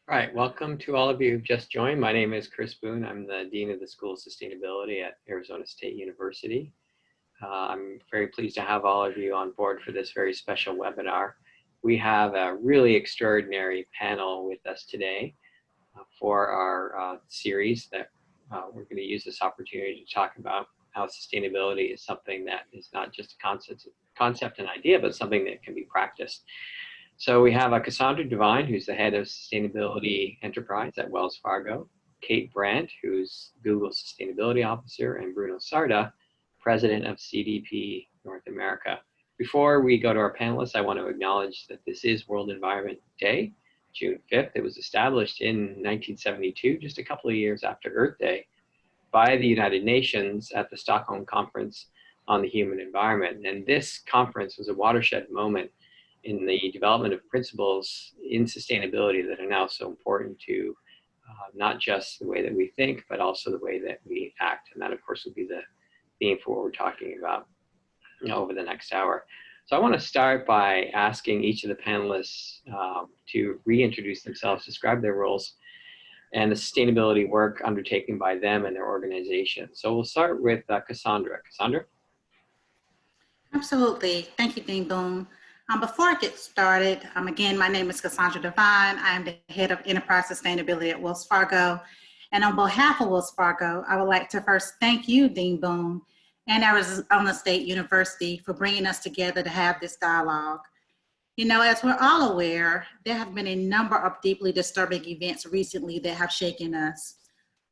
All right, welcome to all of you who've just joined. My name is Chris Boone. I'm the Dean of the School of Sustainability at Arizona State University. I'm very pleased to have all of you on board for this very special webinar. We have a really extraordinary panel with us today for our series that we're going to use this opportunity to talk about how sustainability is something that is not just a concept and idea, but something that can be practiced. So we have CaSondra Devine, who's the head of Sustainability Enterprise at Wells Fargo, Kate Brandt, who's Google's Sustainability Officer, and Bruno Sarda, President of CDP North America. Before we go to our panelists, I want to acknowledge that this is World Environment Day, June 5th. It was established in 1972, just a couple of years after Earth Day, by the United Nations at the Stockholm Conference on the Human Environment. And this conference was a watershed moment in the development of principles in sustainability that are now so important to not just the way that we think, but also the way that we act. And that, of course, will be the theme for what we're talking about over the next hour. So I want to start by asking each of the panelists to reintroduce themselves, describe their roles, and the sustainability work undertaken by them and their organization. So we'll start with CaSondra. CaSondra? Absolutely. Thank you, Dean Boone. Before I get started, again, my name is CaSondra Devine. I am the head of enterprise sustainability at Wells Fargo. And on behalf of Wells Fargo, I would like to first thank you, Dean Boone, and Arizona State University for bringing us together to have this dialogue. You know, as we're all aware, there have been a number of deeply disturbing events recently that have shaken us.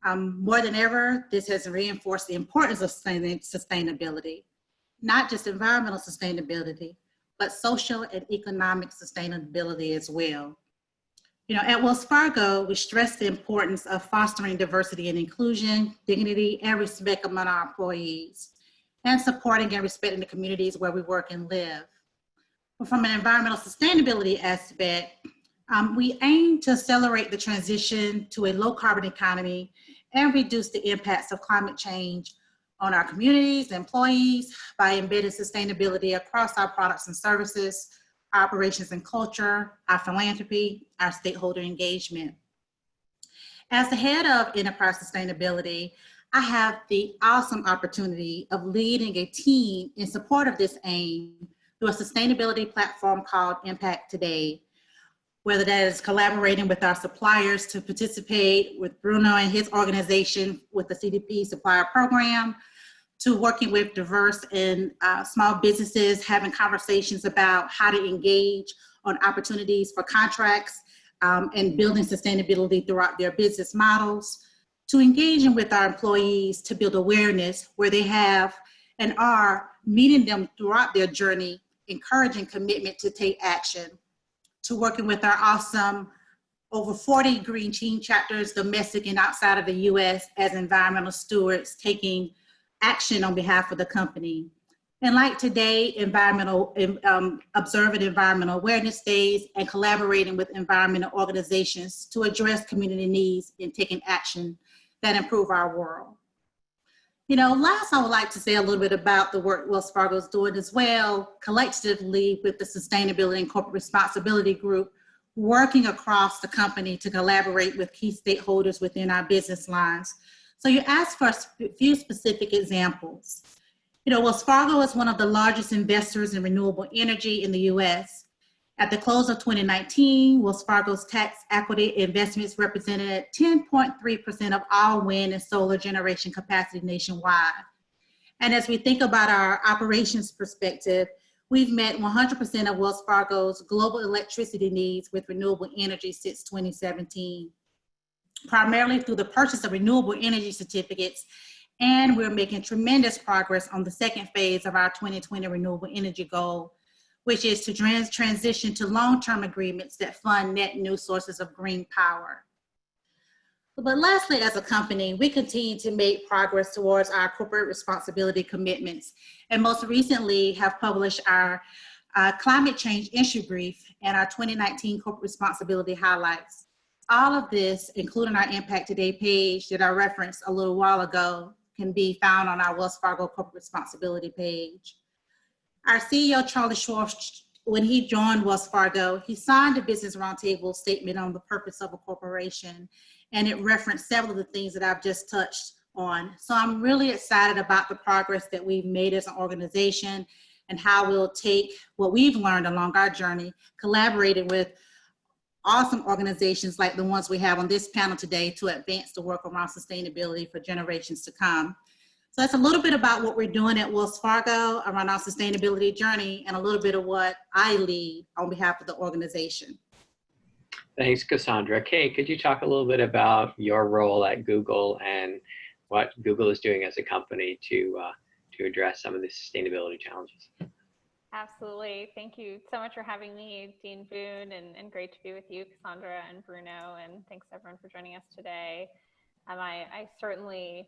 More than ever, this has reinforced the importance of sustainability, not just environmental sustainability, but social and economic sustainability as well. You know, at Wells Fargo, we stress the importance of fostering diversity and inclusion, dignity, and respect among our employees, and supporting and respecting the communities where we work and live. But from an environmental sustainability aspect, we aim to accelerate the transition to a low carbon economy and reduce the impacts of climate change on our communities, employees, by embedding sustainability across our products and services, our operations and culture, our philanthropy, our stakeholder engagement. As the head of enterprise sustainability, I have the awesome opportunity of leading a team in support of this aim through a sustainability platform called Impact Today, whether that is collaborating with our suppliers to participate with Bruno and his organization with the CDP supplier program, to working with diverse and small businesses, having conversations about how to engage on opportunities for contracts and building sustainability throughout their business models, to engaging with our employees to build awareness where they have and are meeting them throughout their journey, encouraging commitment to take action, to working with our awesome over 40 green team chapters, domestic and outside of the US, as environmental stewards, taking action on behalf of the company. And like today, observing environmental awareness days and collaborating with environmental organizations to address community needs and taking action that improve our world. You know, last I would like to say a little bit about the work Wells Fargo is doing as well, collectively with the Sustainability and Corporate Responsibility Group, working across the company to collaborate with key stakeholders within our business lines. So you asked for a few specific examples. You know, Wells Fargo is one of the largest investors in renewable energy in the US. At the close of 2019, Wells Fargo's tax equity investments represented 10.3% of all wind and solar generation capacity nationwide. And as we think about our operations perspective, we've met 100% of Wells Fargo's global electricity needs with renewable energy since 2017. Primarily through the purchase of renewable energy certificates, and we're making tremendous progress on the second phase of our 2020 renewable energy goal, which is to transition to long-term agreements that fund net new sources of green power. But lastly, as a company, we continue to make progress towards our corporate responsibility commitments, and most recently have published our climate change issue brief and our 2019 corporate responsibility highlights. All of this, including our Impact Today page that I referenced a little while ago, can be found on our Wells Fargo Corporate Responsibility page. Our CEO, Charlie Schwartz, when he joined Wells Fargo, he signed a Business Roundtable statement on the purpose of a corporation, and it referenced several of the things that I've just touched on. So I'm really excited about the progress that we've made as an organization and how we'll take what we've learned along our journey, collaborating with awesome organizations like the ones we have on this panel today to advance the work around sustainability for generations to come. So that's a little bit about what we're doing at Wells Fargo around our sustainability journey and a little bit of what I lead on behalf of the organization. Thanks, CaSondra. Kay, could you talk a little bit about your role at Google and what Google is doing as a company to address some of the sustainability challenges? Absolutely. Thank you so much for having me, Dean Boone, and great to be with you, CaSondra and Bruno, and thanks everyone for joining us today. I certainly,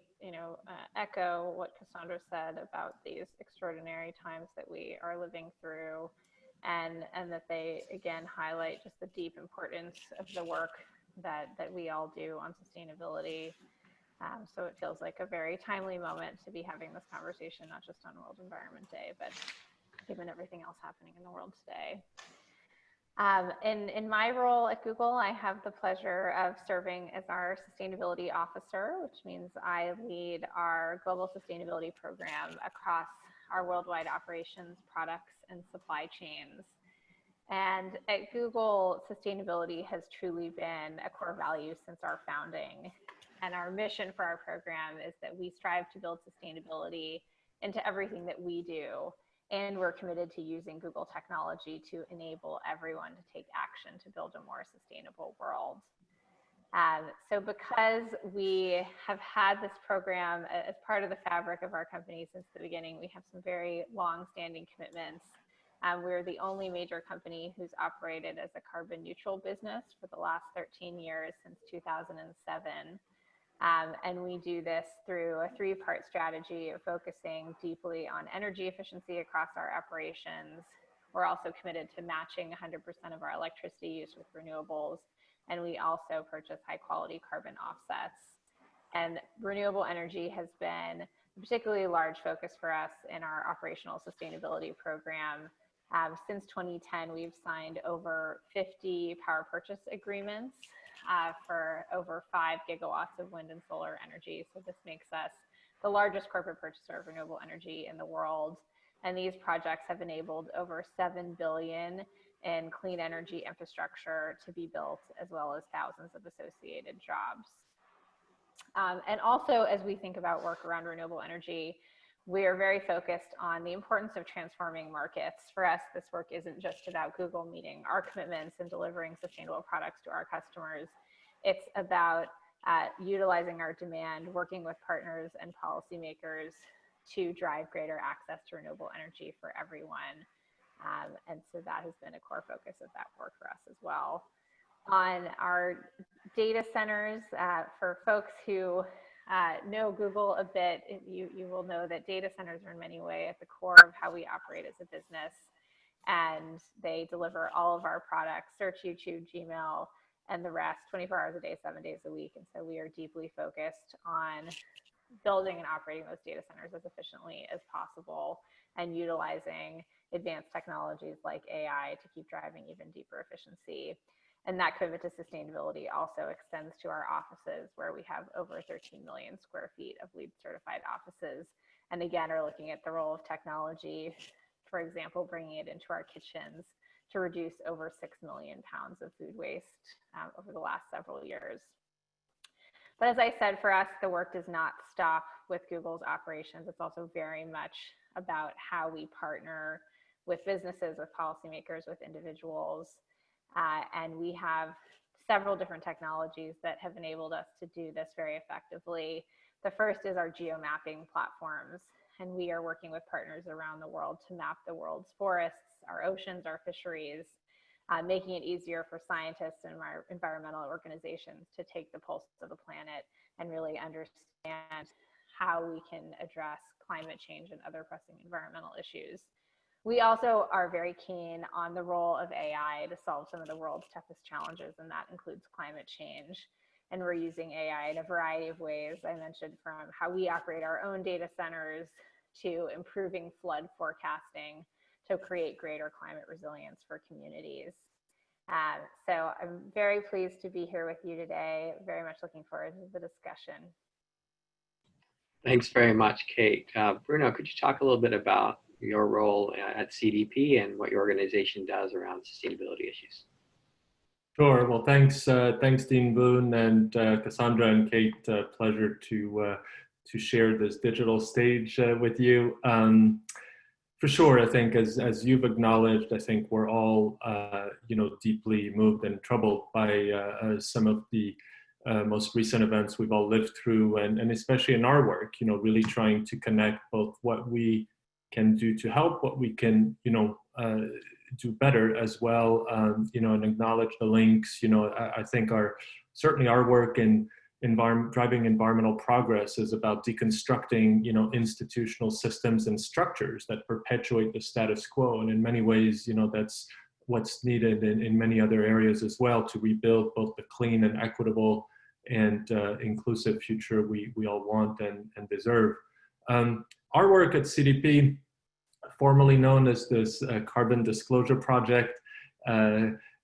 echo what CaSondra said about these extraordinary times that we are living through, and that they again highlight just the deep importance of the work that we all do on sustainability. So it feels like a very timely moment to be having this conversation, not just on World Environment Day, but given everything else happening in the world today. In my role at Google, I have the pleasure of serving as our sustainability officer, which means I lead our global sustainability program across our worldwide operations, products, and supply chains. And at Google, sustainability has truly been a core value since our founding. And our mission for our program is that we strive to build sustainability into everything that we do. And we're committed to using Google technology to enable everyone to take action to build a more sustainable world. So because we have had this program as part of the fabric of our company since the beginning, we have some very long-standing commitments. We're the only major company who's operated as a carbon neutral business for the last 13 years since 2007. And we do this through a three-part strategy of focusing deeply on energy efficiency across our operations. We're also committed to matching 100% of our electricity use with renewables, and we also purchase high-quality carbon offsets. And renewable energy has been a particularly large focus for us in our operational sustainability program. Since 2010, we've signed over 50 power purchase agreements for over 5 gigawatts of wind and solar energy. So this makes us the largest corporate purchaser of renewable energy in the world. And these projects have enabled over 7 billion in clean energy infrastructure to be built, as well as thousands of associated jobs. And also, as we think about work around renewable energy, we are very focused on the importance of transforming markets. For us, this work isn't just about Google meeting our commitments and delivering sustainable products to our customers. It's about utilizing our demand, working with partners and policymakers to drive greater access to renewable energy for everyone. And so that has been a core focus of that work for us as well. On our data centers, for folks who know Google a bit, you will know that data centers are in many ways at the core of how we operate as a business. And they deliver all of our products, search, YouTube, Gmail, and the rest 24 hours a day, 7 days a week. And so we are deeply focused on building and operating those data centers as efficiently as possible and utilizing advanced technologies like AI to keep driving even deeper efficiency. And that commitment to sustainability also extends to our offices, where we have over 13 million square feet of LEED certified offices. And again, are looking at the role of technology, for example, bringing it into our kitchens to reduce over 6 million pounds of food waste over the last several years. But as I said, for us, the work does not stop with Google's operations. It's also very much about how we partner with businesses, with policymakers, with individuals. And we have several different technologies that have enabled us to do this very effectively. The first is our Geo Mapping Platforms. And we are working with partners around the world to map the world's forests, our oceans, our fisheries, making it easier for scientists and environmental organizations to take the pulse of the planet and really understand how we can address climate change and other pressing environmental issues. We also are very keen on the role of AI to solve some of the world's toughest challenges, and that includes climate change. And we're using AI in a variety of ways. I mentioned from how we operate our own data centers to improving flood forecasting to create greater climate resilience for communities. So I'm very pleased to be here with you today. Very much looking forward to the discussion. Thanks very much, Kate. Bruno, could you talk a little bit about your role at CDP and what your organization does around sustainability issues? Sure. Well, thanks, Dean Boone and CaSondra and Kate. Pleasure to share this digital stage with you. For sure, I think as you've acknowledged, I think we're all deeply moved and troubled by some of the most recent events we've all lived through, and especially in our work, really trying to connect both what we can do to help, what we can do better as well, and acknowledge the links. I think certainly our work in driving environmental progress is about deconstructing, institutional systems and structures that perpetuate the status quo. And in many ways, that's what's needed in many other areas as well, to rebuild both the clean and equitable and inclusive future we all want and deserve. Our work at CDP, formerly known as this Carbon Disclosure Project,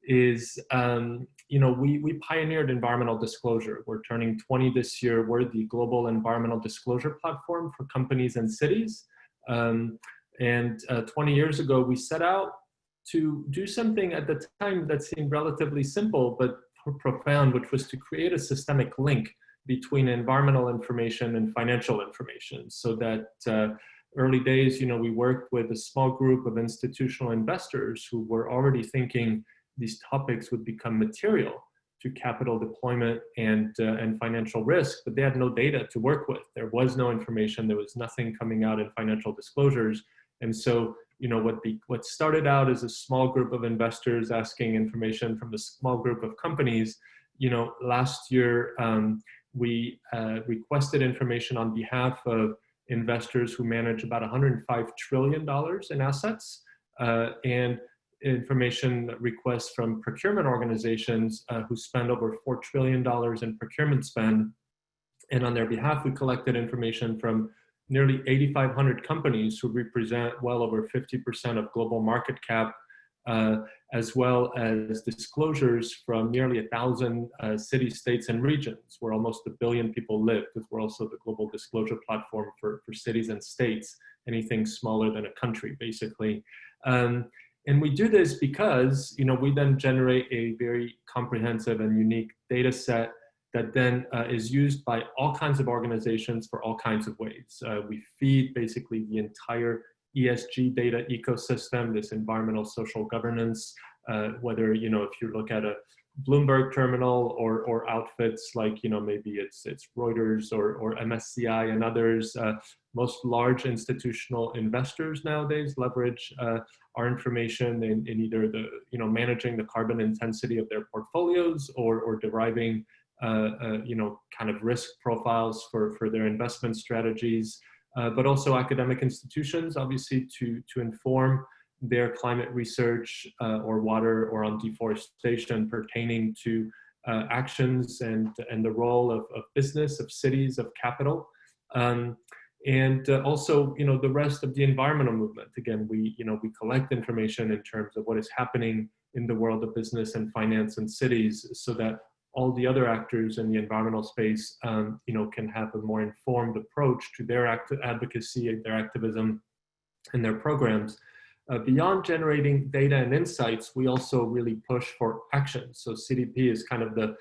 is, we pioneered environmental disclosure. We're turning 20 this year. We're the global environmental disclosure platform for companies and cities. And 20 years ago, we set out to do something at the time that seemed relatively simple, but profound, which was to create a systemic link between environmental information and financial information, so that early days, we worked with a small group of institutional investors who were already thinking these topics would become material to capital deployment and financial risk, but they had no data to work with. There was no information. There was nothing coming out in financial disclosures. And so, what started out as a small group of investors asking information from a small group of companies, last year we requested information on behalf of investors who manage about $105 trillion in assets, and information requests from procurement organizations who spend over $4 trillion in procurement spend. And on their behalf, we collected information from nearly 8,500 companies who represent well over 50% of global market cap, as well as disclosures from nearly 1,000 cities, states, and regions, where almost 1 billion people live, because we're also the global disclosure platform for cities and states, anything smaller than a country, basically. And we do this because, we then generate a very comprehensive and unique data set that then is used by all kinds of organizations for all kinds of ways. We feed basically the entire ESG data ecosystem, this environmental social governance, whether, if you look at a Bloomberg terminal or outfits like, maybe it's Reuters or MSCI and others. Most large institutional investors nowadays leverage our information in either the, managing the carbon intensity of their portfolios or deriving, kind of risk profiles for their investment strategies, but also academic institutions, obviously, to inform their climate research or water or on deforestation pertaining to actions and the role of business, of cities, of capital. And also, the rest of the environmental movement. Again, we collect information in terms of what is happening in the world of business and finance and cities, so that all the other actors in the environmental space, can have a more informed approach to their advocacy, their activism, and their programs. Beyond generating data and insights, we also really push for action. So CDP is kind of the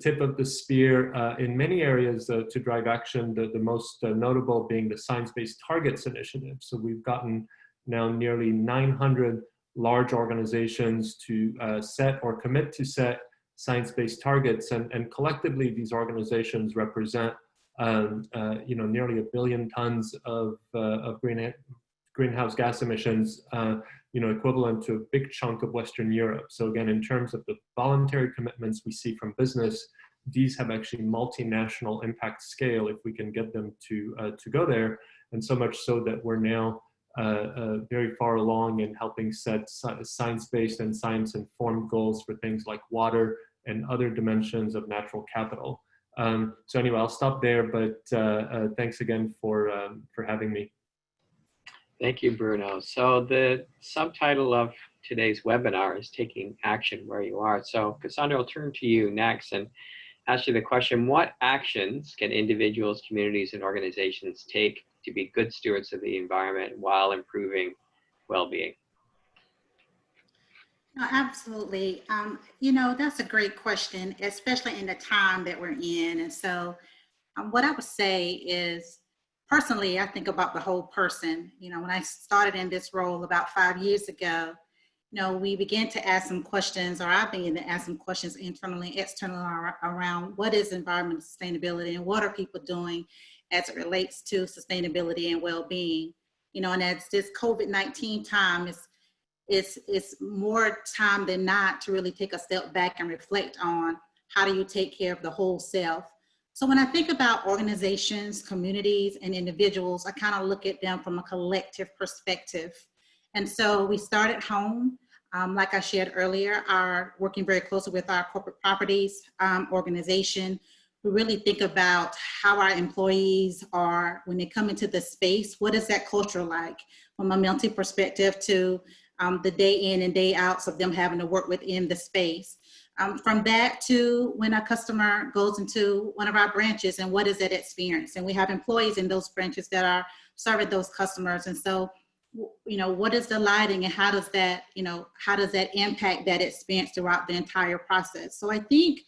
tip of the spear in many areas to drive action, the most notable being the Science-Based Targets Initiative. So we've gotten now nearly 900 large organizations to set or commit to set science-based targets, and collectively these organizations represent nearly 1 billion tons of greenhouse gas emissions, equivalent to a big chunk of Western Europe. So again, in terms of the voluntary commitments we see from business, these have actually multinational impact scale if we can get them to go there, and so much so that we're now very far along in helping set science-based and science-informed goals for things like water and other dimensions of natural capital. So anyway, I'll stop there, but thanks again for having me. Thank you, Bruno. So the subtitle of today's webinar is Taking Action Where You Are. So CaSondra, I'll turn to you next and ask you the question, what actions can individuals, communities, and organizations take to be good stewards of the environment while improving well-being? No, absolutely. That's a great question, especially in the time that we're in. And so what I would say is, personally, I think about the whole person. When I started in this role about 5 years ago, we began to ask some questions, or I began to ask some questions internally and externally around what is environmental sustainability and what are people doing as it relates to sustainability and well-being. And as this COVID-19 time it's more time than not to really take a step back and reflect on how do you take care of the whole self. So when I think about organizations, communities, and individuals, I kind of look at them from a collective perspective. And so we start at home. Like I shared earlier, are working very closely with our corporate properties organization. We really think about how our employees are, when they come into the space, what is that culture like from a mental perspective to the day in and day outs of them having to work within the space. From that to when a customer goes into one of our branches and what is that experience? And we have employees in those branches that are serving those customers. And so, what is the lighting and how does that impact that experience throughout the entire process? So I think,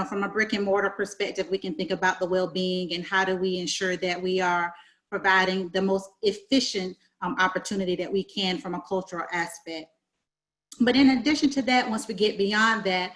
from a brick and mortar perspective, we can think about the well-being and how do we ensure that we are providing the most efficient opportunity that we can from a cultural aspect. But in addition to that, once we get beyond that,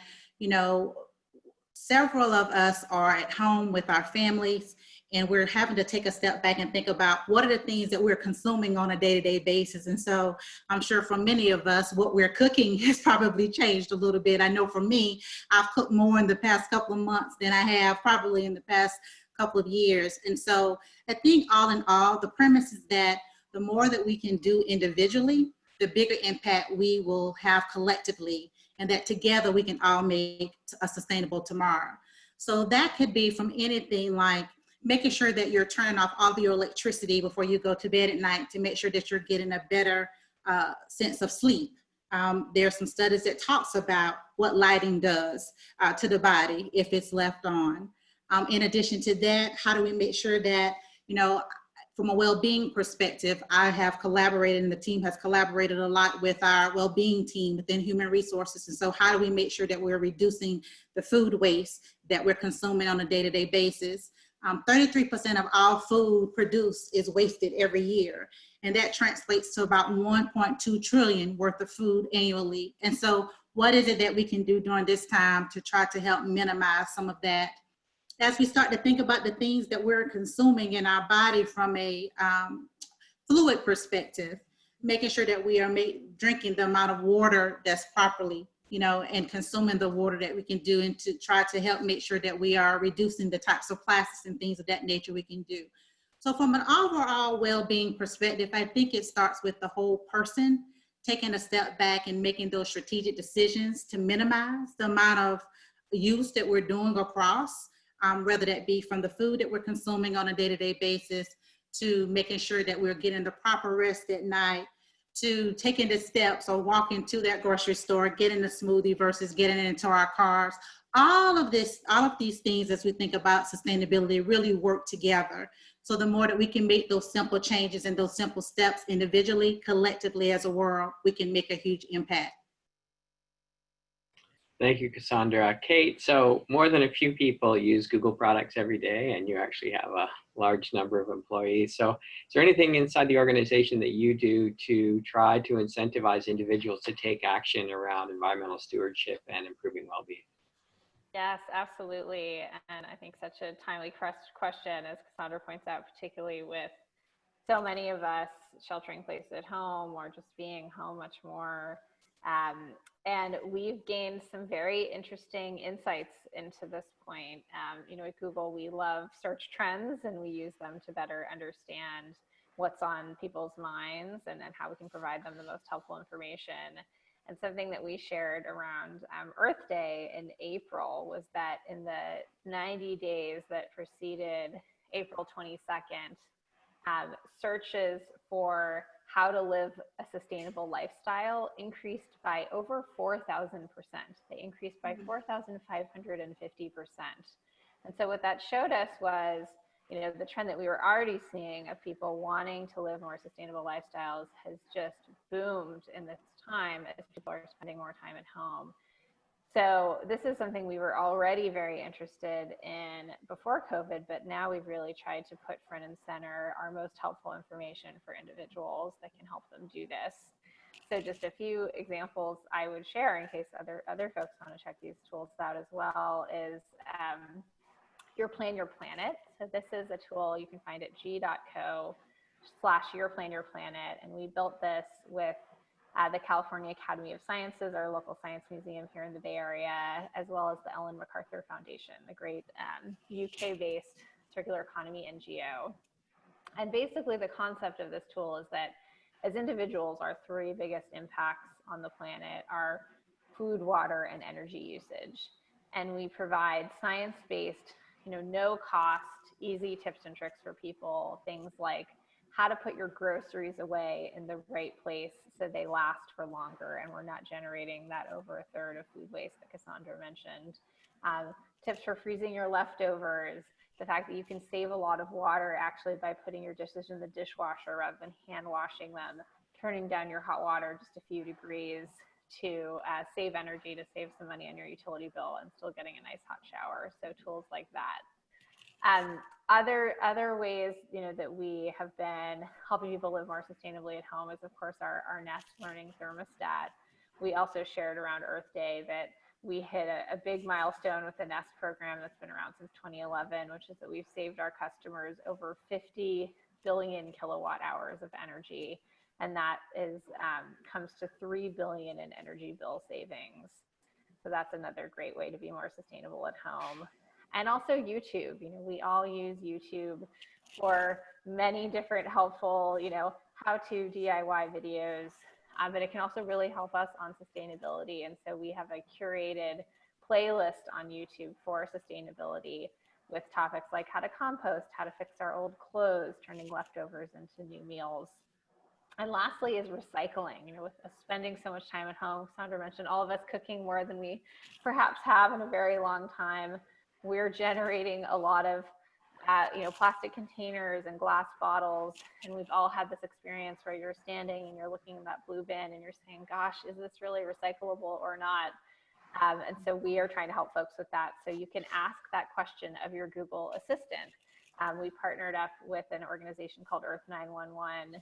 several of us are at home with our families and we're having to take a step back and think about what are the things that we're consuming on a day-to-day basis. And so I'm sure for many of us, what we're cooking has probably changed a little bit. I know for me, I've cooked more in the past couple of months than I have probably in the past couple of years. And so I think all in all, the premise is that the more that we can do individually, the bigger impact we will have collectively, and that together we can all make a sustainable tomorrow. So that could be from anything like making sure that you're turning off all of your electricity before you go to bed at night to make sure that you're getting a better sense of sleep. There are some studies that talks about what lighting does to the body if it's left on. In addition to that, how do we make sure that, from a well-being perspective, I have collaborated and the team has collaborated a lot with our well-being team within human resources. And so how do we make sure that we're reducing the food waste that we're consuming on a day-to-day basis? 33% of all food produced is wasted every year. And that translates to about 1.2 trillion worth of food annually. And so what is it that we can do during this time to try to help minimize some of that? As we start to think about the things that we're consuming in our body from a fluid perspective, making sure that we are drinking the amount of water that's properly, and consuming the water that we can do, and to try to help make sure that we are reducing the types of plastics and things of that nature we can do. So from an overall well-being perspective, I think it starts with the whole person taking a step back and making those strategic decisions to minimize the amount of use that we're doing across, whether that be from the food that we're consuming on a day-to-day basis, to making sure that we're getting the proper rest at night, to taking the steps or walking to that grocery store, getting a smoothie versus getting into our cars. All of these things, as we think about sustainability, really work together. So the more that we can make those simple changes and those simple steps individually, collectively as a world, we can make a huge impact. Thank you, CaSondra. Kate, so more than a few people use Google products every day, and you actually have a large number of employees. So is there anything inside the organization that you do to try to incentivize individuals to take action around environmental stewardship and improving well-being? Yes, absolutely. And I think such a timely question, as CaSondra points out, particularly with so many of us sheltering in place at home or just being home much more. And we've gained some very interesting insights into this point. At Google, we love search trends and we use them to better understand what's on people's minds and how we can provide them the most helpful information. And something that we shared around Earth Day in April was that in the 90 days that preceded April 22nd, searches for how to live a sustainable lifestyle increased by over 4,000%. They increased by 4,550%. And so what that showed us was, you know, the trend that we were already seeing of people wanting to live more sustainable lifestyles has just boomed in this time as people are spending more time at home. So this is something we were already very interested in before COVID, but now we've really tried to put front and center our most helpful information for individuals that can help them do this. So just a few examples I would share in case other folks want to check these tools out as well is Your Plan Your Planet. So this is a tool you can find at g.co/Your Plan Your Planet. And we built this with the California Academy of Sciences, our local science museum here in the Bay Area, as well as the Ellen MacArthur Foundation, the great UK-based circular economy NGO. And basically the concept of this tool is that as individuals, our three biggest impacts on the planet are food, water, and energy usage. And we provide science-based, you know, no cost, easy tips and tricks for people, things like how to put your groceries away in the right place so they last for longer and we're not generating that over a third of food waste that CaSondra mentioned. Tips for freezing your leftovers, the fact that you can save a lot of water actually by putting your dishes in the dishwasher rather than hand washing them, turning down your hot water just a few degrees to save energy, to save some money on your utility bill and still getting a nice hot shower. So tools like that. Other ways, you know, that we have been helping people live more sustainably at home is, of course, our Nest learning thermostat. We also shared around Earth Day that we hit a big milestone with the Nest program that's been around since 2011, which is that we've saved our customers over 50 billion kilowatt hours of energy. And that is comes to 3 billion in energy bill savings. So that's another great way to be more sustainable at home. And also YouTube, you know, we all use YouTube for many different helpful, you know, how-to DIY videos, but it can also really help us on sustainability. And so we have a curated playlist on YouTube for sustainability with topics like how to compost, how to fix our old clothes, turning leftovers into new meals. And lastly is recycling. You know, with us spending so much time at home, Sandra mentioned all of us cooking more than we perhaps have in a very long time. We're generating a lot of you know, plastic containers and glass bottles, and we've all had this experience where you're standing and you're looking in that blue bin and you're saying, gosh, is this really recyclable or not? And so we are trying to help folks with that. So you can ask that question of your Google Assistant. We partnered up with an organization called Earth 911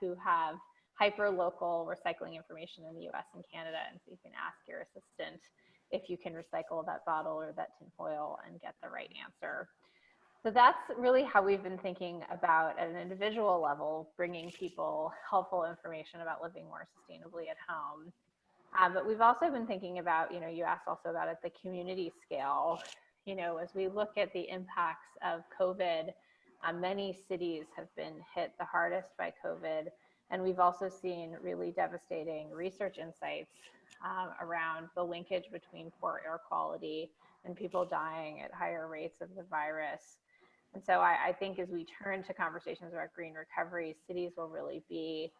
who have hyper-local recycling information in the US and Canada. And so you can ask your assistant if you can recycle that bottle or that tinfoil and get the right answer. So that's really how we've been thinking about, at an individual level, bringing people helpful information about living more sustainably at home. But we've also been thinking about, you know, you asked also about at the community scale, you know, as we look at the impacts of COVID, many cities have been hit the hardest by COVID. And we've also seen really devastating research insights around the linkage between poor air quality and people dying at higher rates of the virus. And so I think as we turn to conversations about green recovery, cities will really be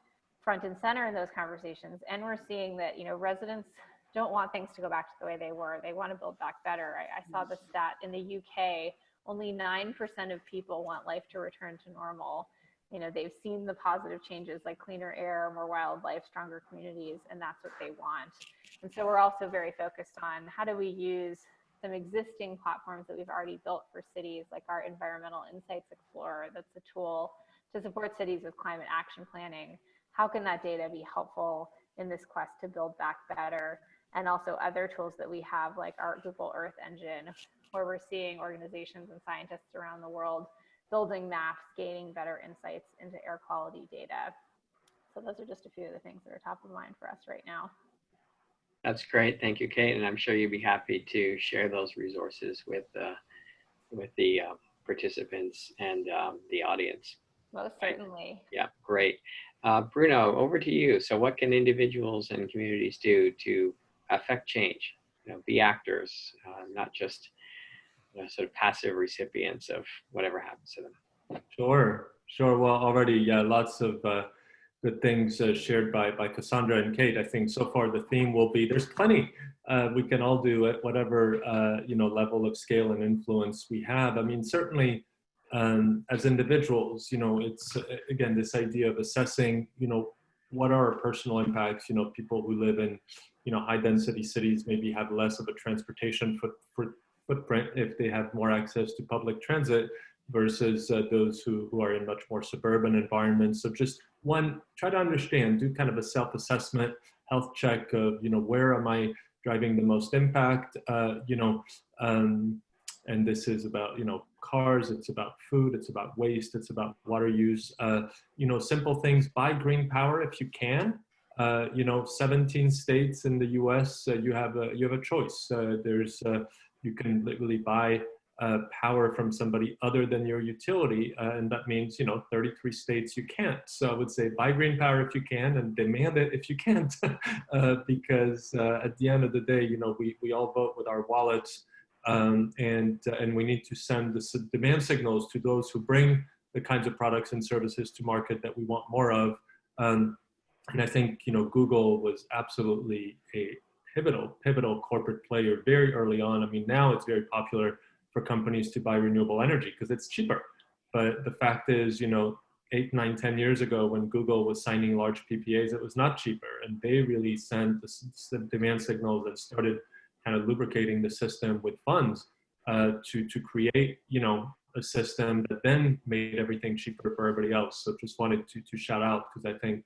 front and center in those conversations. And we're seeing that, you know, residents don't want things to go back to the way they were. They want to build back better. I saw the stat in the UK, only 9% of people want life to return to normal. You know, they've seen the positive changes like cleaner air, more wildlife, stronger communities, and that's what they want. And so we're also very focused on how do we use some existing platforms that we've already built for cities, like our Environmental Insights Explorer, that's a tool to support cities with climate action planning. How can that data be helpful in this quest to build back better? And also other tools that we have, like our Google Earth engine, where we're seeing organizations and scientists around the world building maps, gaining better insights into air quality data. So those are just a few of the things that are top of mind for us right now. That's great. Thank you, Kate. And I'm sure you'd be happy to share those resources with the participants and the audience. Most certainly. Yeah, great. Bruno, over to you. So what can individuals and communities do to affect change? You know, be actors, not just, you know, sort of passive recipients of whatever happens to them. Sure. Well, already, yeah, lots of good things shared by CaSondra and Kate. I think so far the theme will be there's plenty we can all do at whatever level of scale and influence we have. I mean, certainly as individuals, it's again this idea of assessing, what are our personal impacts. People who live in high density cities maybe have less of a transportation footprint if they have more access to public transit versus those who are in much more suburban environments. So just one, try to understand, do kind of a self-assessment, health check of, where am I driving the most impact? And this is about, cars, it's about food, it's about waste, it's about water use. Simple things, buy green power if you can. 17 states in the US, you have a choice. You can literally buy power from somebody other than your utility, and that means 33 states you can't. So I would say buy green power if you can, and demand it if you can't, because at the end of the day, we all vote with our wallets, and we need to send the demand signals to those who bring the kinds of products and services to market that we want more of. And I think Google was absolutely a pivotal corporate player very early on. I mean, now it's very popular for companies to buy renewable energy because it's cheaper. But the fact is, 8, 9, 10 years ago when Google was signing large PPAs, it was not cheaper. And they really sent the demand signals and started kind of lubricating the system with funds to create, a system that then made everything cheaper for everybody else. So just wanted to shout out, because I think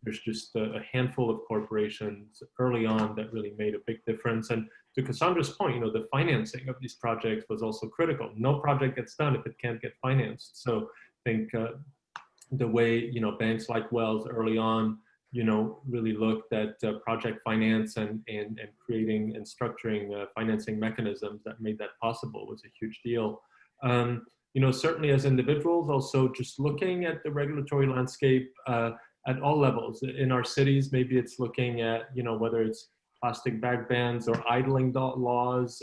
there's just a handful of corporations early on that really made a big difference. And to CaSondra's point, the financing of these projects was also critical. No project gets done if it can't get financed. So I think the way, banks like Wells early on, really looked at project finance and creating and structuring financing mechanisms that made that possible was a huge deal. Certainly as individuals, also just looking at the regulatory landscape at all levels. In our cities, maybe it's looking at, whether it's plastic bag bans or idling laws,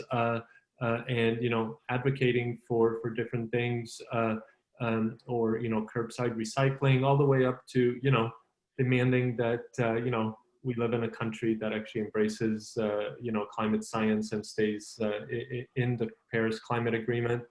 and, advocating for different things, or, curbside recycling, all the way up to, demanding that, we live in a country that actually embraces, climate science and stays in the Paris Climate Agreement.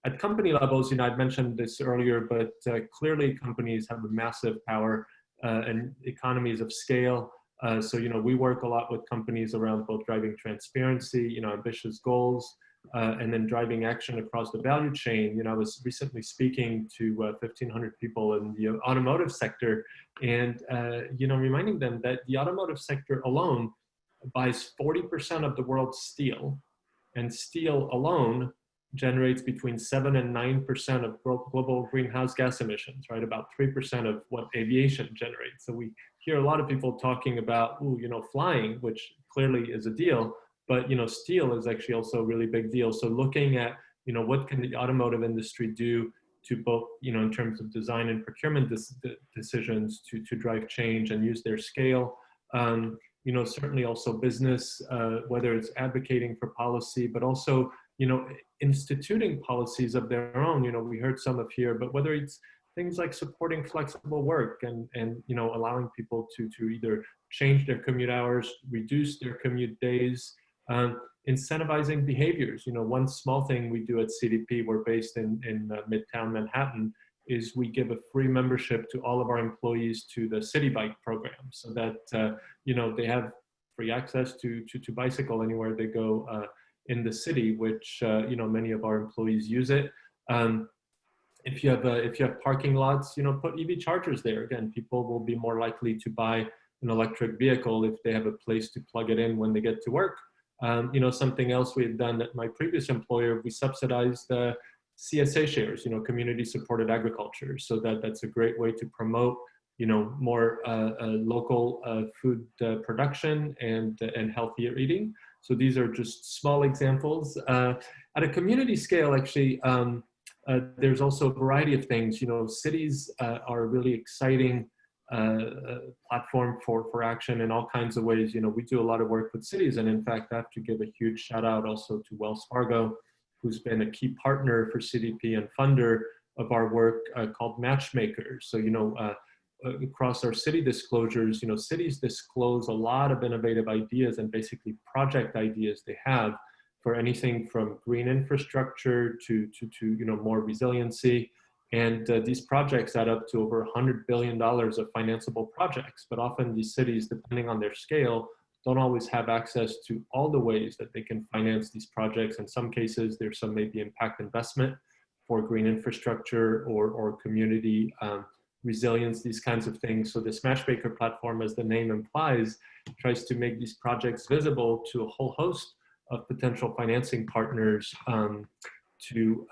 At company levels, I'd mentioned this earlier, but clearly companies have a massive power and economies of scale. So, we work a lot with companies around both driving transparency, ambitious goals, and then driving action across the value chain. I was recently speaking to 1,500 people in the automotive sector, and, reminding them that the automotive sector alone buys 40% of the world's steel, and steel alone generates between 7 and 9% of global greenhouse gas emissions, right? About 3% of what aviation generates. So we hear a lot of people talking about, flying, which clearly is a deal, but, steel is actually also a really big deal. So looking at, what can the automotive industry do to both, in terms of design and procurement decisions to drive change and use their scale. Certainly also business, whether it's advocating for policy, but also, instituting policies of their own. We heard some of here, but whether it's things like supporting flexible work and allowing people to either change their commute hours, reduce their commute days, incentivizing behaviors. One small thing we do at CDP, we're based in Midtown Manhattan, is we give a free membership to all of our employees to the City Bike program, so that they have free access to bicycle anywhere they go in the city, which many of our employees use it. If you have parking lots, put EV chargers there. Again, people will be more likely to buy an electric vehicle if they have a place to plug it in when they get to work. Something else we had done at my previous employer, we subsidized CSA shares, community supported agriculture. So that's a great way to promote, more local food production and healthier eating. So these are just small examples. At a community scale, actually, there's also a variety of things. Cities are a really exciting platform for action in all kinds of ways. We do a lot of work with cities, and in fact, I have to give a huge shout out also to Wells Fargo, who's been a key partner for CDP and funder of our work called matchmakers. So, across our city disclosures, cities disclose a lot of innovative ideas and basically project ideas they have for anything from green infrastructure to more resiliency. And these projects add up to over $100 billion of financeable projects. But often these cities, depending on their scale, don't always have access to all the ways that they can finance these projects. In some cases, there's some maybe impact investment for green infrastructure or community resilience, these kinds of things. So this matchmaker platform, as the name implies, tries to make these projects visible to a whole host of potential financing partners to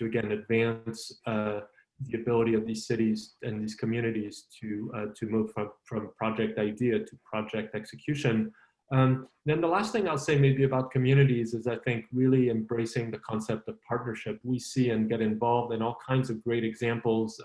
again advance the ability of these cities and these communities to move from project idea to project execution. Then the last thing I'll say maybe about communities is I think really embracing the concept of partnership. We see and get involved in all kinds of great examples.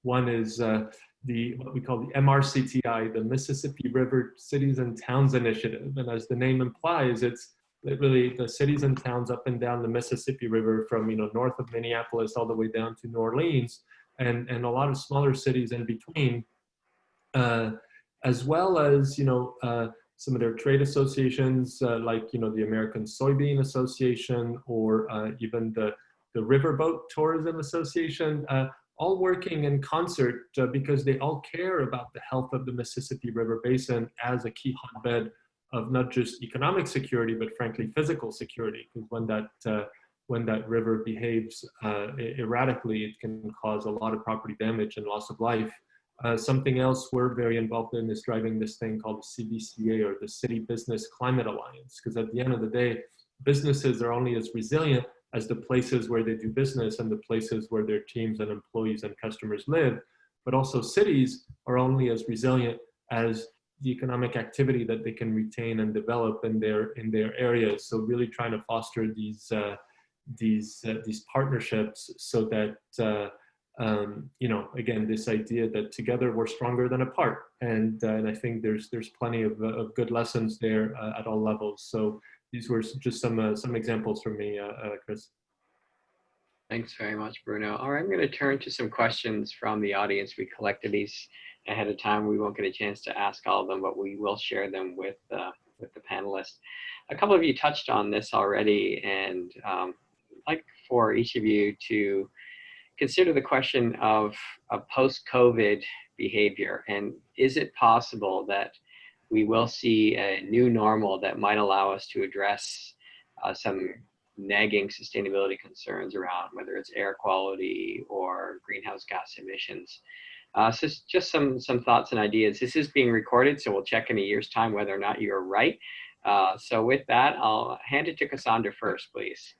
One is what we call the MRCTI, the Mississippi River Cities and Towns Initiative. And as the name implies, it's really the cities and towns up and down the Mississippi River from north of Minneapolis all the way down to New Orleans and a lot of smaller cities in between, as well as some of their trade associations like the American Soybean Association or even the Riverboat Tourism Association, all working in concert because they all care about the health of the Mississippi River Basin as a key hotbed of not just economic security, but frankly physical security. Because when that river behaves erratically, it can cause a lot of property damage and loss of life. Something else we're very involved in is driving this thing called the CBCA, or the City Business Climate Alliance. Because at the end of the day, businesses are only as resilient as the places where they do business and the places where their teams and employees and customers live. But also cities are only as resilient as the economic activity that they can retain and develop in their areas. So really trying to foster these partnerships so that again, this idea that together we're stronger than apart. And I think there's plenty of good lessons there at all levels. So these were just some examples from me, Chris. Thanks very much, Bruno. All right, I'm going to turn to some questions from the audience. We collected these ahead of time. We won't get a chance to ask all of them, but we will share them with the panelists. A couple of you touched on this already, and I'd like for each of you to consider the question of post-COVID behavior. And is it possible that we will see a new normal that might allow us to address some nagging sustainability concerns around whether it's air quality or greenhouse gas emissions? So just some thoughts and ideas. This is being recorded, so we'll check in a year's time whether or not you're right. So with that, I'll hand it to CaSondra first, please.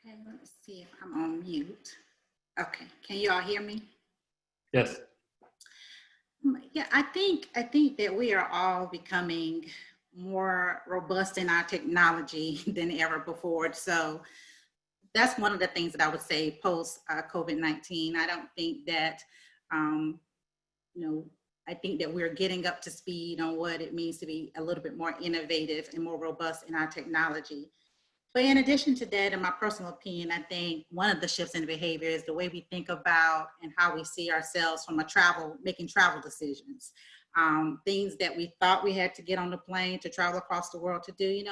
Okay, let me see if I'm on mute. Okay, can you all hear me? Yes. Yeah, I think that we are all becoming more robust in our technology than ever before. So that's one of the things that I would say post COVID-19. I don't think that, I think that we're getting up to speed on what it means to be a little bit more innovative and more robust in our technology. But in addition to that, in my personal opinion, I think one of the shifts in behavior is the way we think about and how we see ourselves from making travel decisions. Things that we thought we had to get on the plane to travel across the world to do,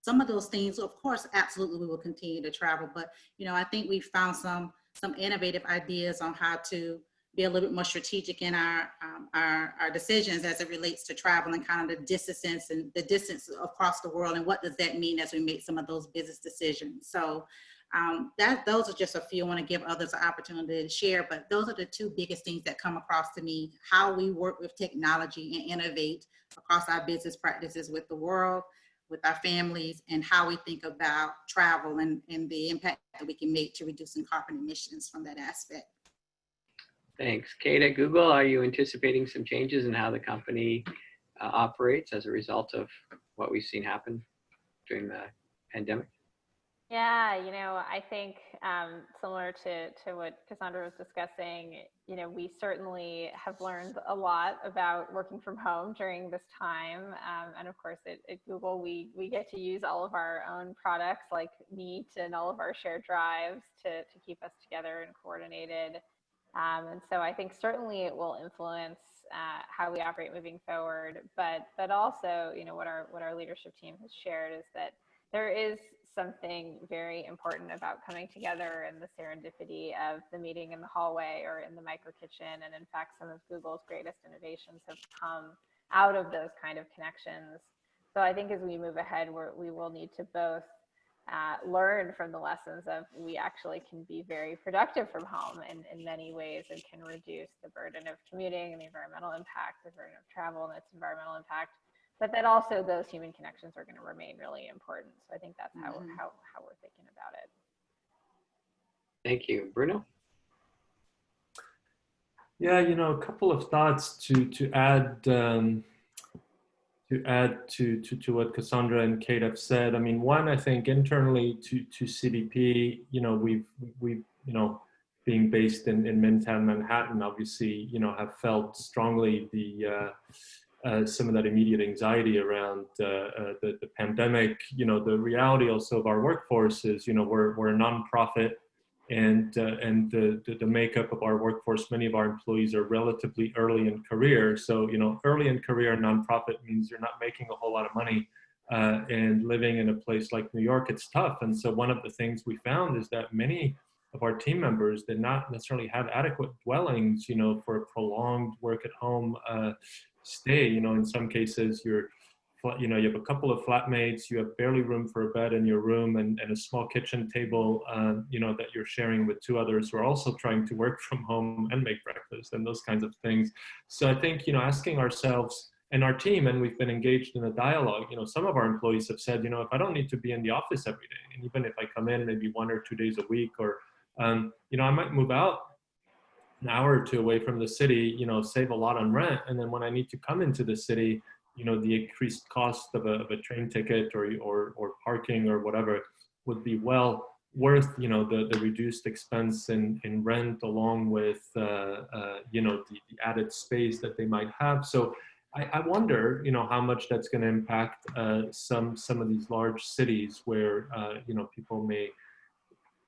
some of those things, of course, absolutely we will continue to travel. But, I think we found some innovative ideas on how to be a little bit more strategic in our decisions as it relates to travel and kind of the distance across the world, and what does that mean as we make some of those business decisions. So those are just a few. I want to give others an opportunity to share, but those are the two biggest things that come across to me: how we work with technology and innovate across our business practices with the world, with our families, and how we think about travel and the impact that we can make to reducing carbon emissions from that aspect. Thanks. Kate, at Google, are you anticipating some changes in how the company operates as a result of what we've seen happen during the pandemic? Yeah, I think similar to what CaSondra was discussing, we certainly have learned a lot about working from home during this time. And of course, at Google, we get to use all of our own products like Meet and all of our shared drives to keep us together and coordinated. And so I think certainly it will influence how we operate moving forward. But also, what our leadership team has shared is that there is something very important about coming together and the serendipity of the meeting in the hallway or in the micro kitchen. And in fact, some of Google's greatest innovations have come out of those kind of connections. So I think as we move ahead, we will need to both learn from the lessons of we actually can be very productive from home in many ways and can reduce the burden of commuting and the environmental impact, the burden of travel and its environmental impact. But that also those human connections are going to remain really important. So I think that's how we're thinking about it. Thank you. Bruno? Yeah, a couple of thoughts to add to what CaSondra and Kate have said. I mean, one, I think internally to CDP, we've being based in Midtown Manhattan, obviously, have felt strongly the some of that immediate anxiety around the pandemic. The reality also of our workforce is, we're a nonprofit, and the makeup of our workforce, many of our employees are relatively early in career. So, early in career nonprofit means you're not making a whole lot of money, and living in a place like New York, it's tough. And so one of the things we found is that many of our team members did not necessarily have adequate dwellings, for a prolonged work at home stay. In some cases you have a couple of flatmates, you have barely room for a bed in your room, and a small kitchen table, that you're sharing with two others who are also trying to work from home and make breakfast and those kinds of things. So I think, asking ourselves and our team, and we've been engaged in a dialogue, some of our employees have said, if I don't need to be in the office every day, and even if I come in maybe 1 or 2 days a week, or, I might move out an hour or two away from the city, save a lot on rent. And then when I need to come into the city, the increased cost of a train ticket or parking or whatever would be well worth, the reduced expense in rent, along with, the added space that they might have. So I wonder, how much that's going to impact some of these large cities where, people may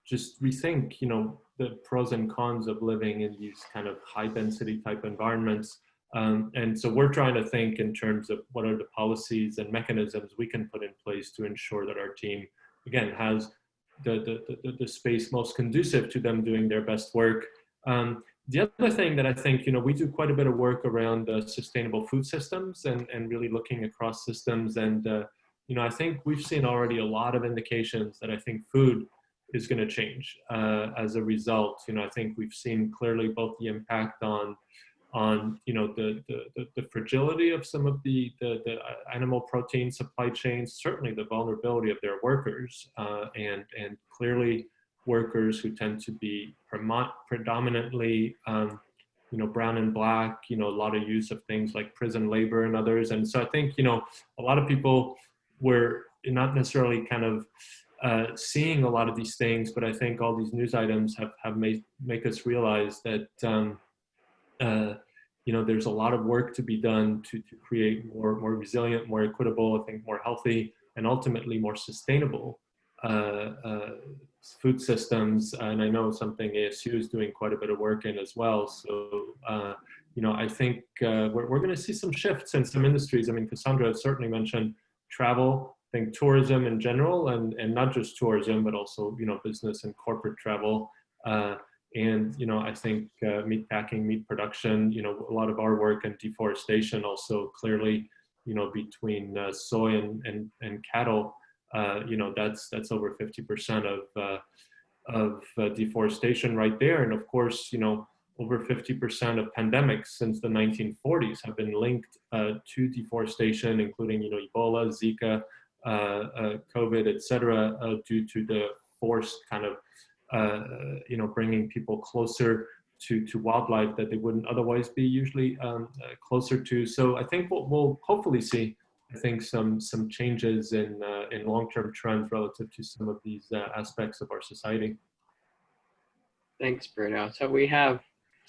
just rethink, the pros and cons of living in these kind of high density type environments. And so we're trying to think in terms of what are the policies and mechanisms we can put in place to ensure that our team, again, has the space most conducive to them doing their best work. The other thing that I think, we do quite a bit of work around sustainable food systems and really looking across systems. And, I think we've seen already a lot of indications that I think food is going to change as a result. I think we've seen clearly both the impact on the fragility of some of the animal protein supply chains, certainly the vulnerability of their workers, and clearly workers who tend to be predominantly brown and black, a lot of use of things like prison labor and others. And so I think, a lot of people were not necessarily kind of seeing a lot of these things, but I think all these news items have make us realize that there's a lot of work to be done to create more resilient, more equitable, I think more healthy, and ultimately more sustainable food systems. And I know something ASU is doing quite a bit of work in as well. So I think we're going to see some shifts in some industries. I mean, CaSondra certainly mentioned travel. I think tourism in general, and not just tourism, but also, business and corporate travel. And, I think meat packing, meat production, a lot of our work and deforestation also clearly, between soy and cattle, that's over 50% of deforestation right there. And of course, over 50% of pandemics since the 1940s have been linked to deforestation, including, Ebola, Zika, COVID, et cetera, due to the forced kind of, bringing people closer to wildlife that they wouldn't otherwise be usually closer to. So I think what we'll hopefully see I think some changes in long-term trends relative to some of these aspects of our society. Thanks, Bruno. So we have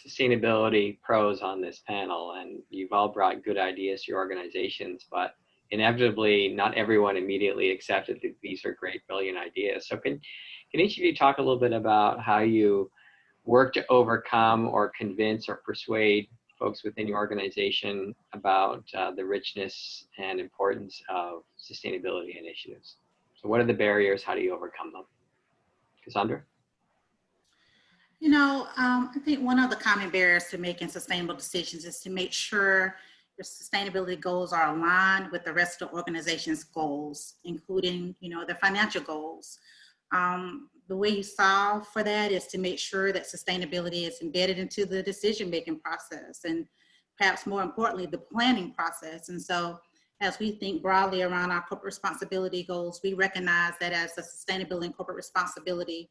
sustainability pros on this panel, and you've all brought good ideas to your organizations, but inevitably not everyone immediately accepted that these are great, brilliant ideas. So can each of you talk a little bit about how you work to overcome or convince or persuade folks within your organization about the richness and importance of sustainability initiatives? So what are the barriers? How do you overcome them? CaSondra? I think one of the common barriers to making sustainable decisions is to make sure your sustainability goals are aligned with the rest of the organization's goals, including, the financial goals. The way you solve for that is to make sure that sustainability is embedded into the decision-making process, and perhaps more importantly, the planning process. And so as we think broadly around our corporate responsibility goals, we recognize that as a sustainability and corporate responsibility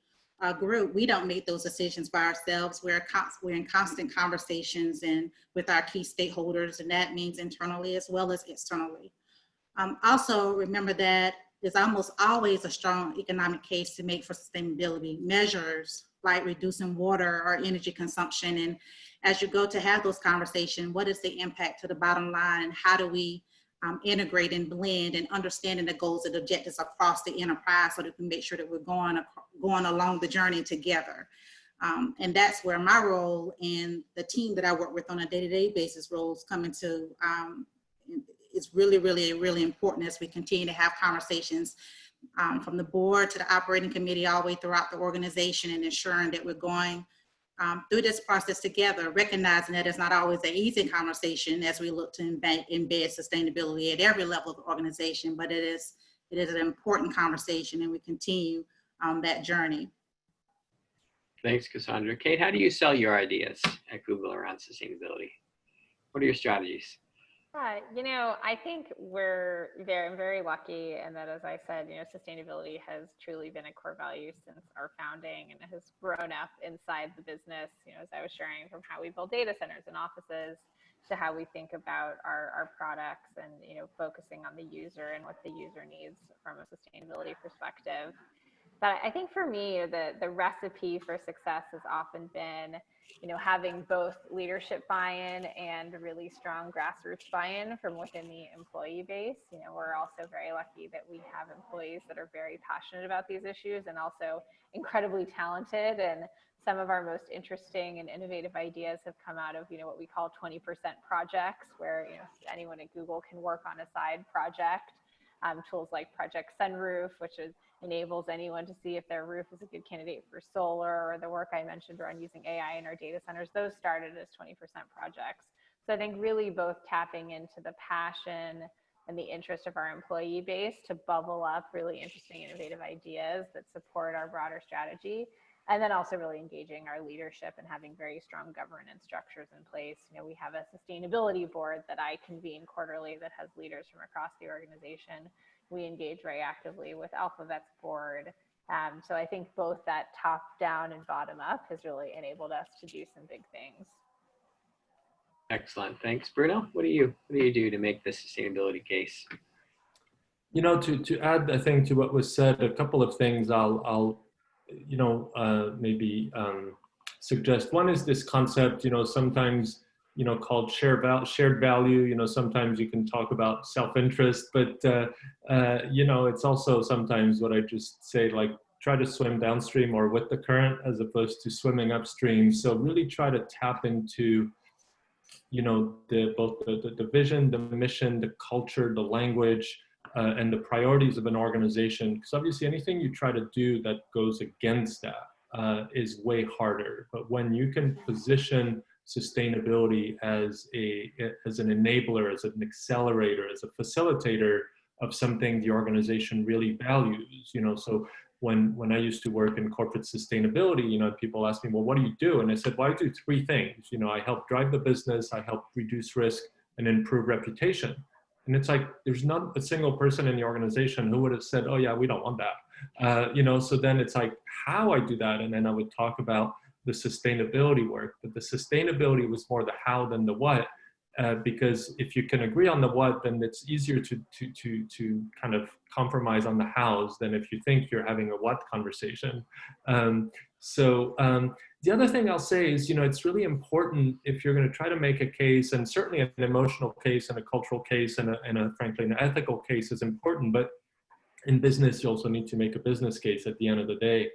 group, we don't make those decisions by ourselves. We're in constant conversations and with our key stakeholders, and that means internally as well as externally. Also, remember that there's almost always a strong economic case to make for sustainability measures like reducing water or energy consumption. And as you go to have those conversations, what is the impact to the bottom line, and how do we integrate and blend and understanding the goals and objectives across the enterprise so that we can make sure that we're going along the journey together. And that's where my role and the team that I work with on a day-to-day basis roles come into. It's really, really, really important as we continue to have conversations from the board to the operating committee all the way throughout the organization, and ensuring that we're going through this process together, recognizing that it's not always an easy conversation as we look to embed sustainability at every level of the organization, but it is an important conversation, and we continue that journey. Thanks, CaSondra. Kate, how do you sell your ideas at Google around sustainability? What are your strategies? I think I'm very lucky, and that, as I said, sustainability has truly been a core value since our founding, and it has grown up inside the business, as I was sharing, from how we build data centers and offices to how we think about our products and, focusing on the user and what the user needs from a sustainability perspective. But I think for me, the recipe for success has often been, having both leadership buy-in and really strong grassroots buy-in from within the employee base. We're also very lucky that we have employees that are very passionate about these issues and also incredibly talented. And some of our most interesting and innovative ideas have come out of, what we call 20% projects, where anyone at Google can work on a side project. Tools like Project Sunroof, which enables anyone to see if their roof is a good candidate for solar, or the work I mentioned around using AI in our data centers, those started as 20% projects. So I think really both tapping into the passion and the interest of our employee base to bubble up really interesting, innovative ideas that support our broader strategy. And then also really engaging our leadership and having very strong governance structures in place. We have a sustainability board that I convene quarterly that has leaders from across the organization. We engage very actively with Alphabet's board. So I think both that top down and bottom up has really enabled us to do some big things. Excellent. Thanks. Bruno, what do you do to make the sustainability case? To add, I think, to what was said, a couple of things I'll maybe suggest. One is this concept, sometimes, called shared value. Sometimes you can talk about self-interest, but, it's also sometimes what I just say, like, try to swim downstream or with the current as opposed to swimming upstream. So really try to tap into, both the vision, the mission, the culture, the language, and the priorities of an organization. Because obviously anything you try to do that goes against that is way harder. But when you can position sustainability as an enabler, as an accelerator, as a facilitator of something the organization really values, so when I used to work in corporate sustainability, people ask me, well, what do you do? And I said, well, I do three things. I help drive the business, I help reduce risk and improve reputation. And it's like, there's not a single person in the organization who would have said, oh yeah, we don't want that. So then it's like how I do that. And then I would talk about the sustainability work, but the sustainability was more the how than the what. because if you can agree on the what, then it's easier to kind of compromise on the hows than if you think you're having a what conversation. The other thing I'll say is, it's really important if you're going to try to make a case, and certainly an emotional case and a cultural case and frankly an ethical case is important, but in business you also need to make a business case at the end of the day,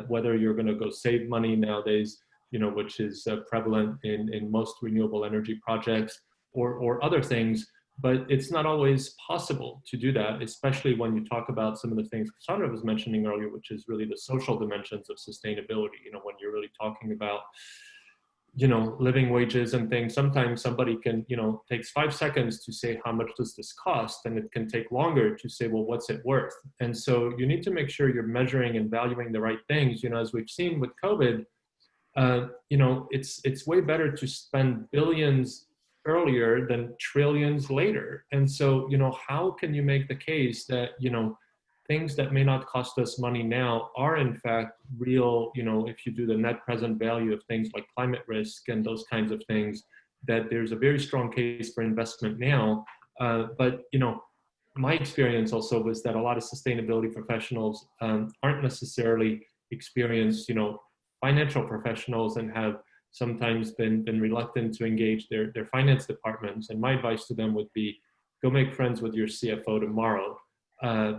whether you're going to go save money nowadays, which is prevalent in most renewable energy projects or other things. But it's not always possible to do that, especially when you talk about some of the things CaSondra was mentioning earlier, which is really the social dimensions of sustainability. When you're really talking about, living wages and things, sometimes somebody can, takes 5 seconds to say, how much does this cost? And it can take longer to say, well, what's it worth? And so you need to make sure you're measuring and valuing the right things. As we've seen with COVID, it's way better to spend billions earlier than trillions later. And so, how can you make the case that, things that may not cost us money now are in fact real, if you do the net present value of things like climate risk and those kinds of things, that there's a very strong case for investment now. But, my experience also was that a lot of sustainability professionals aren't necessarily experienced, financial professionals, and have sometimes been reluctant to engage their finance departments. And my advice to them would be, go make friends with your CFO tomorrow,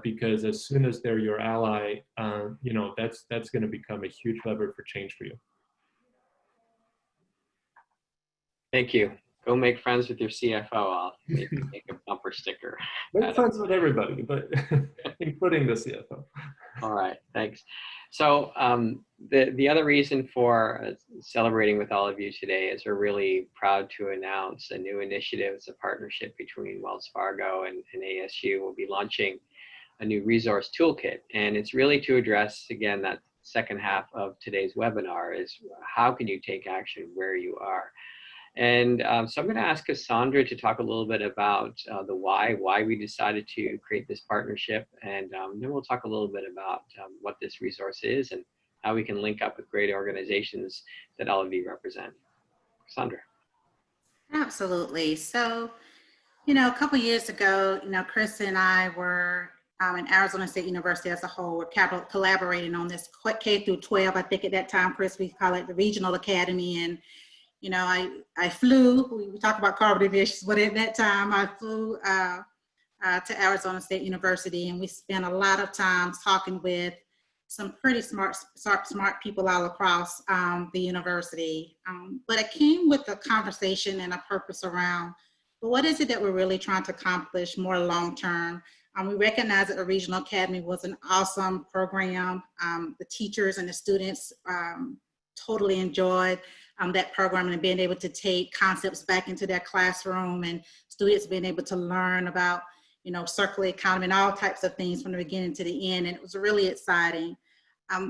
because as soon as they're your ally, that's going to become a huge lever for change for you. Thank you. Go make friends with your CFO. I'll make a bumper sticker. Make friends with everybody, but including the CFO. All right, thanks. So the other reason for celebrating with all of you today is we're really proud to announce a new initiative. It's a partnership between Wells Fargo and ASU. We'll be launching a new resource toolkit, and it's really to address, again, that second half of today's webinar is how can you take action where you are. And so I'm going to ask CaSondra to talk a little bit about the why we decided to create this partnership, and then we'll talk a little bit about what this resource is and how we can link up with great organizations that all of you represent. CaSondra. Absolutely. So, a couple years ago, Chris and I were in Arizona State University as a whole, we're collaborating on this K through 12. I think at that time, Chris, we call it the Regional Academy. And I flew, we talked about carbon emissions, but at that time I flew to Arizona State University, and we spent a lot of time talking with some pretty smart people all across the university. But it came with a conversation and a purpose around, but what is it that we're really trying to accomplish more long-term? We recognize that the Regional Academy was an awesome program. The teachers and the students totally enjoyed that program, and being able to take concepts back into their classroom, and students being able to learn about, circular economy and all types of things from the beginning to the end. And it was really exciting.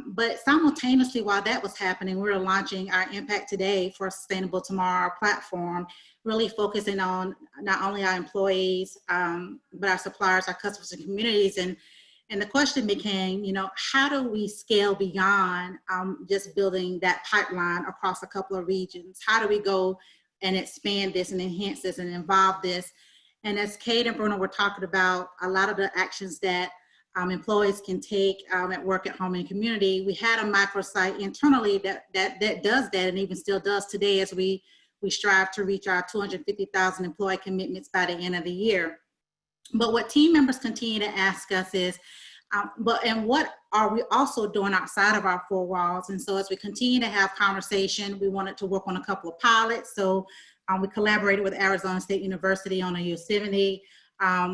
But simultaneously, while that was happening, we were launching our Impact Today for Sustainable Tomorrow platform, really focusing on not only our employees, but our suppliers, our customers, and communities. And the question became, how do we scale beyond just building that pipeline across a couple of regions? How do we go and expand this and enhance this and involve this? And as Kate and Bruno were talking about, a lot of the actions that employees can take at work, at home, and community, we had a microsite internally that does that, and even still does today, as we strive to reach our 250,000 employee commitments by the end of the year. But what team members continue to ask us is, and what are we also doing outside of our four walls? And so as we continue to have conversation, we wanted to work on a couple of pilots. So we collaborated with Arizona State University on a Yosemite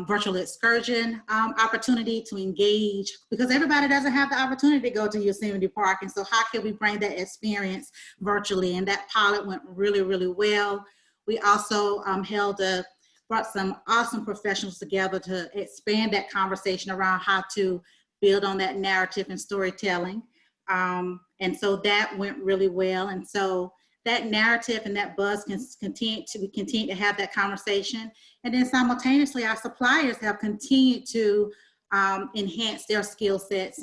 virtual excursion opportunity to engage, because everybody doesn't have the opportunity to go to Yosemite Park. And so how can we bring that experience virtually? And that pilot went really, really well. We also brought some awesome professionals together to expand that conversation around how to build on that narrative and storytelling. And so that went really well. And so that narrative and that buzz can continue to have that conversation. And then simultaneously, our suppliers have continued to enhance their skill sets.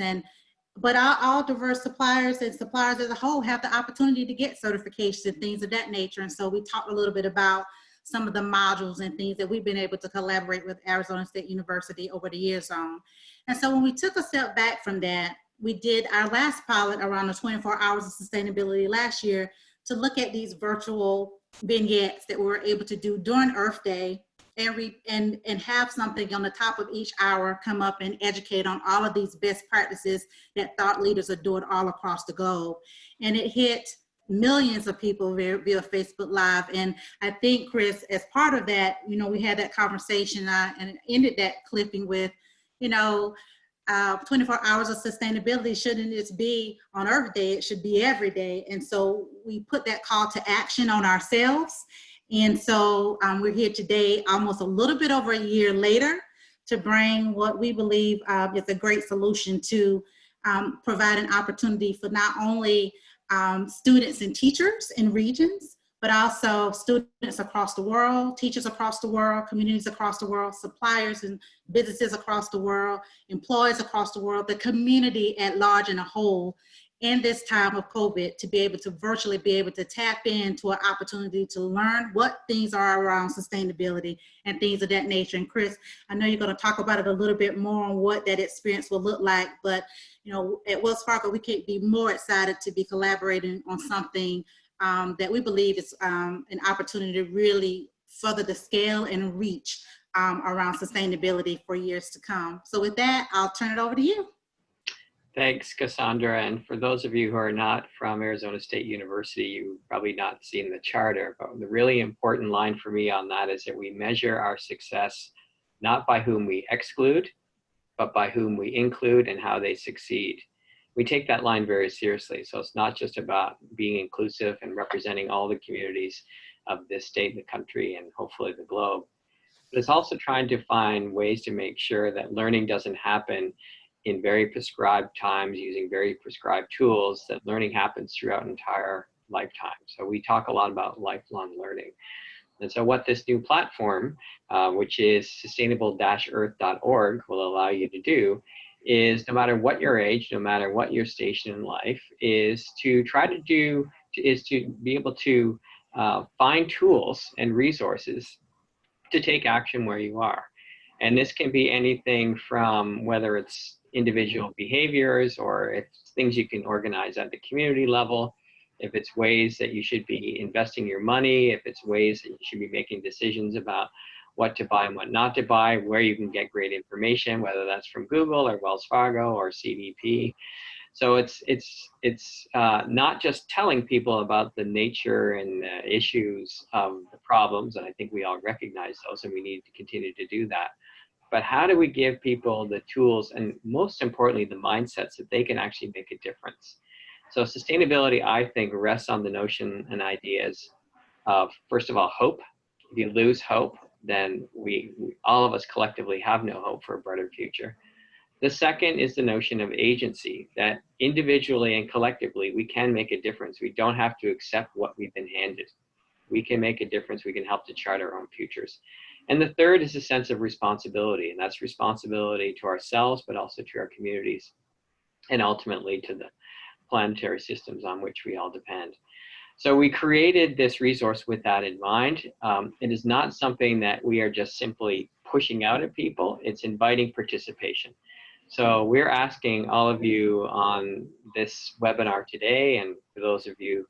But all diverse suppliers and suppliers as a whole have the opportunity to get certifications and things of that nature. And so we talked a little bit about some of the modules and things that we've been able to collaborate with Arizona State University over the years on. And so when we took a step back from that, we did our last pilot around the 24 hours of sustainability last year to look at these virtual vignettes that we were able to do during Earth Day and have something on the top of each hour come up and educate on all of these best practices that thought leaders are doing all across the globe. And it hit millions of people via Facebook Live. And I think, Chris, as part of that, you know, we had that conversation and ended that clipping with, you know, 24 hours of sustainability shouldn't just be on Earth Day, it should be every day. And so we put that call to action on ourselves. And so we're here today, almost a little bit over a year later, to bring what we believe is a great solution to provide an opportunity for not only students and teachers in regions, but also students across the world, teachers across the world, communities across the world, suppliers and businesses across the world, employees across the world, the community at large and a whole, in this time of COVID, to be able to virtually be able to tap into an opportunity to learn what things are around sustainability and things of that nature. And Chris, I know you're going to talk about it a little bit more on what that experience will look like, but you know, at Wells Fargo, we can't be more excited to be collaborating on something that we believe is an opportunity to really further the scale and reach around sustainability for years to come. So with that, I'll turn it over to you. Thanks, CaSondra. And for those of you who are not from Arizona State University, you've probably not seen the charter, but the really important line for me on that is that we measure our success not by whom we exclude, but by whom we include and how they succeed. We take that line very seriously. So it's not just about being inclusive and representing all the communities of this state, the country, and hopefully the globe. But it's also trying to find ways to make sure that learning doesn't happen in very prescribed times using very prescribed tools, that learning happens throughout an entire lifetime. So we talk a lot about lifelong learning. And so what this new platform, which is sustainable-earth.org, will allow you to do is, no matter what your age, no matter what your station in life, is to be able to find tools and resources to take action where you are. And this can be anything from whether it's individual behaviors, or it's things you can organize at the community level, if it's ways that you should be investing your money, if it's ways that you should be making decisions about what to buy and what not to buy, where you can get great information, whether that's from Google or Wells Fargo or CDP. So it's not just telling people about the nature and the issues of the problems, and I think we all recognize those and we need to continue to do that. But how do we give people the tools and, most importantly, the mindsets that they can actually make a difference? So sustainability, I think, rests on the notion and ideas of, first of all, hope. If you lose hope, then we all of us collectively have no hope for a brighter future. The second is the notion of agency, that individually and collectively we can make a difference. We don't have to accept what we've been handed. We can make a difference. We can help to chart our own futures. And the third is a sense of responsibility, and that's responsibility to ourselves, but also to our communities, and ultimately to the planetary systems on which we all depend. So we created this resource with that in mind. It is not something that we are just simply pushing out at people. It's inviting participation. So we're asking all of you on this webinar today, and for those of you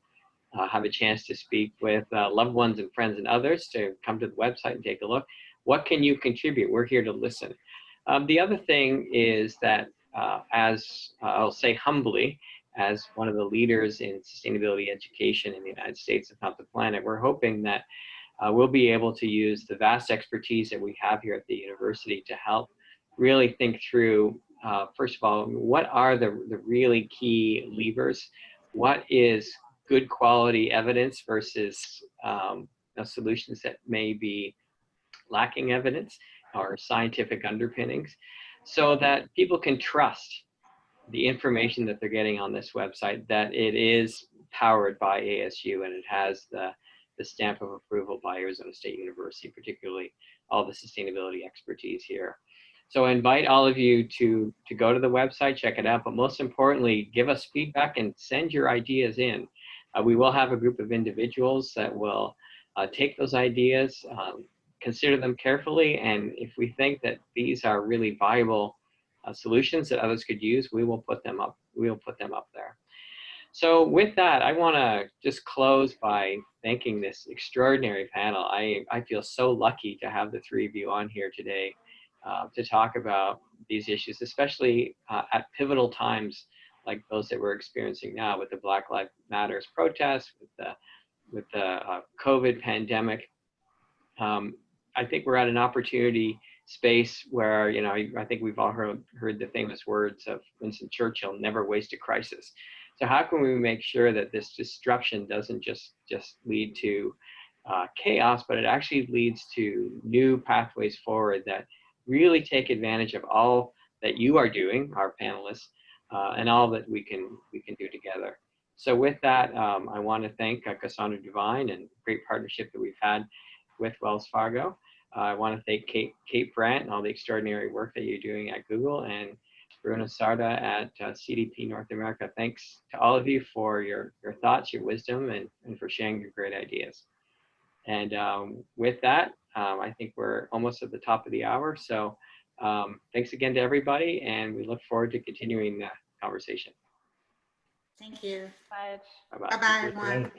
have a chance to speak with loved ones and friends and others, to come to the website and take a look. What can you contribute? We're here to listen. The other thing is that, as I'll say humbly, as one of the leaders in sustainability education in the United States, if not the planet, we're hoping that we'll be able to use the vast expertise that we have here at the university to help really think through, first of all, what are the really key levers? What is good quality evidence versus solutions that may be lacking evidence or scientific underpinnings, so that people can trust the information that they're getting on this website, that it is powered by ASU and it has the stamp of approval by Arizona State University, particularly all the sustainability expertise here. So I invite all of you to go to the website, check it out, but most importantly, give us feedback and send your ideas in. We will have a group of individuals that will take those ideas, consider them carefully, and if we think that these are really viable solutions that others could use, we will put them up. We will put them up there. So with that, I want to just close by thanking this extraordinary panel. I feel so lucky to have the three of you on here today to talk about these issues, especially at pivotal times like those that we're experiencing now with the Black Lives Matter protests, with the COVID pandemic. I think we're at an opportunity space where, you know, I think we've all heard the famous words of Winston Churchill, never waste a crisis. So how can we make sure that this disruption doesn't just lead to chaos, but it actually leads to new pathways forward that really take advantage of all that you are doing, our panelists, and all that we can do together. So with that, I want to thank CaSondra Devine and great partnership that we've had with Wells Fargo. I want to thank Kate Brandt and all the extraordinary work that you're doing at Google, and Bruno Sarda at CDP North America. Thanks to all of you for your thoughts, your wisdom, and for sharing your great ideas. And with that, I think we're almost at the top of the hour. So thanks again to everybody, and we look forward to continuing the conversation. Thank you. Bye. Bye-bye. Bye-bye, everyone.